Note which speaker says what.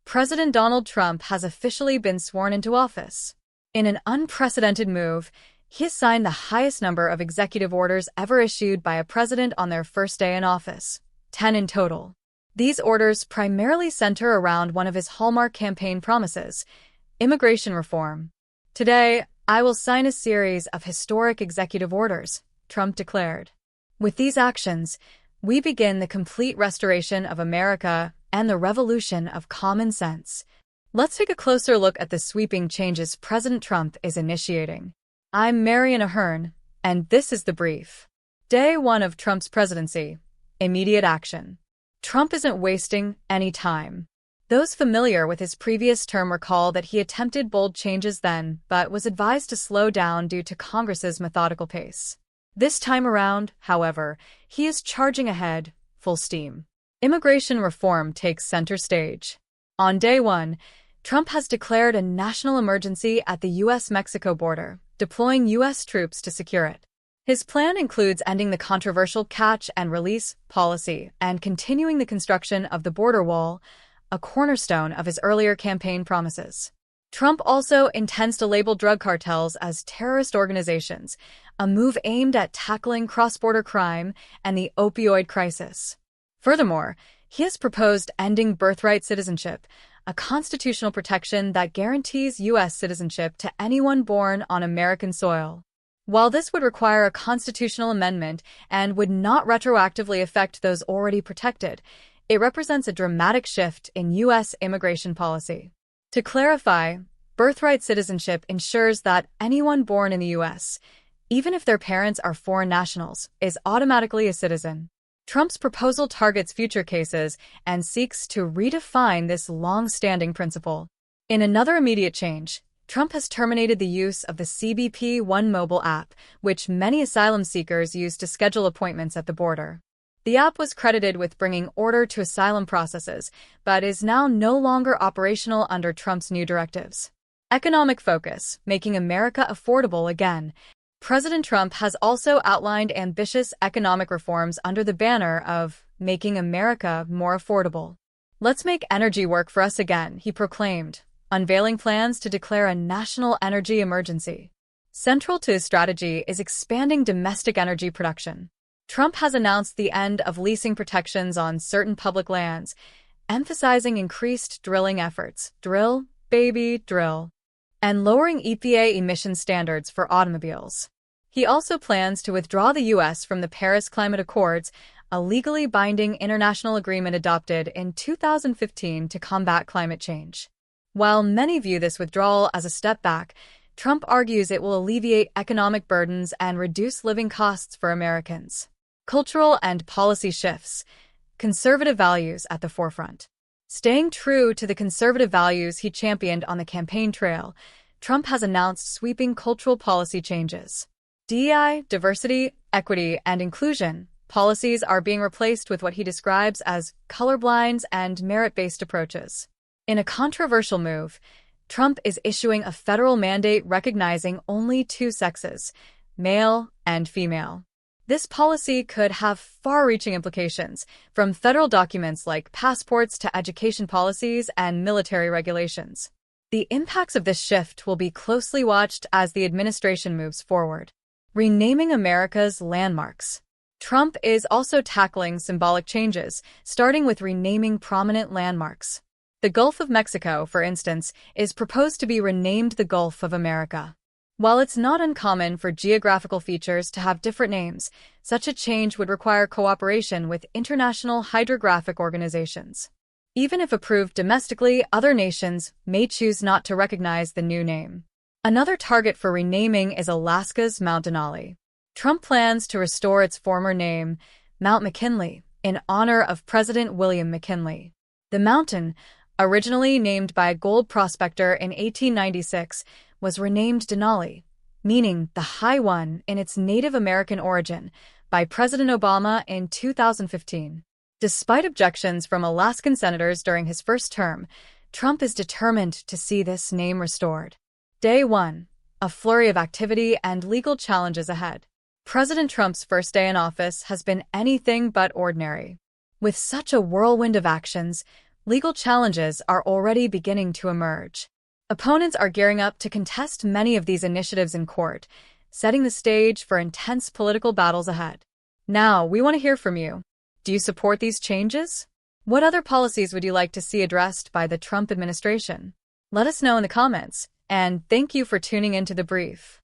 Speaker 1: President Donald Trump has officially been sworn into office. In an unprecedented move, he has signed the highest number of executive orders ever issued by a president on their first day in office, 10 in total. These orders primarily center around one of his hallmark campaign promises, immigration reform. "Today, I will sign a series of historic executive orders," Trump declared. "With these actions, we begin the complete restoration of America and the revolution of common sense." Let's take a closer look at the sweeping changes President Trump is initiating. I'm Marian Ahern, and this is the brief. Day 1 of Trump's presidency. Immediate action. Trump isn't wasting any time. Those familiar with his previous term recall that he attempted bold changes then, but was advised to slow down due to Congress's methodical pace. This time around, however, he is charging ahead, full steam. Immigration reform takes center stage. On day 1, Trump has declared a national emergency at the U.S.-Mexico border, deploying U.S. troops to secure it. His plan includes ending the controversial catch-and-release policy and continuing the construction of the border wall, a cornerstone of his earlier campaign promises. Trump also intends to label drug cartels as terrorist organizations, a move aimed at tackling cross-border crime and the opioid crisis. Furthermore, he has proposed ending birthright citizenship, a constitutional protection that guarantees U.S. citizenship to anyone born on American soil. While this would require a constitutional amendment and would not retroactively affect those already protected, it represents a dramatic shift in U.S. immigration policy. To clarify, birthright citizenship ensures that anyone born in the U.S., even if their parents are foreign nationals, is automatically a citizen. Trump's proposal targets future cases and seeks to redefine this long-standing principle. In another immediate change, Trump has terminated the use of the CBP One mobile app, which many asylum seekers use to schedule appointments at the border. The app was credited with bringing order to asylum processes, but is now no longer operational under Trump's new directives. Economic focus, making America affordable again. President Trump has also outlined ambitious economic reforms under the banner of making America more affordable. "Let's make energy work for us again," he proclaimed, unveiling plans to declare a national energy emergency. Central to his strategy is expanding domestic energy production. Trump has announced the end of leasing protections on certain public lands, emphasizing increased drilling efforts, drill, baby, drill, and lowering EPA emission standards for automobiles. He also plans to withdraw the U.S. from the Paris Climate Accords, a legally binding international agreement adopted in 2015 to combat climate change. While many view this withdrawal as a step back, Trump argues it will alleviate economic burdens and reduce living costs for Americans. Cultural and policy shifts. Conservative values at the forefront. Staying true to the conservative values he championed on the campaign trail, Trump has announced sweeping cultural policy changes. DEI, diversity, equity, and inclusion policies are being replaced with what he describes as colorblind and merit-based approaches. In a controversial move, Trump is issuing a federal mandate recognizing only two sexes, male and female. This policy could have far-reaching implications, from federal documents like passports to education policies and military regulations. The impacts of this shift will be closely watched as the administration moves forward. Renaming America's landmarks. Trump is also tackling symbolic changes, starting with renaming prominent landmarks. The Gulf of Mexico, for instance, is proposed to be renamed the Gulf of America. While it's not uncommon for geographical features to have different names, such a change would require cooperation with international hydrographic organizations. Even if approved domestically, other nations may choose not to recognize the new name. Another target for renaming is Alaska's Mount Denali. Trump plans to restore its former name, Mount McKinley, in honor of President William McKinley. The mountain, originally named by a gold prospector in 1896, was renamed Denali, meaning the High One in its Native American origin, by President Obama in 2015. Despite objections from Alaskan senators during his first term, Trump is determined to see this name restored. Day 1. A flurry of activity and legal challenges ahead. President Trump's first day in office has been anything but ordinary. With such a whirlwind of actions, legal challenges are already beginning to emerge. Opponents are gearing up to contest many of these initiatives in court, setting the stage for intense political battles ahead. Now, we want to hear from you. Do you support these changes? What other policies would you like to see addressed by the Trump administration? Let us know in the comments, and thank you for tuning into The Brief.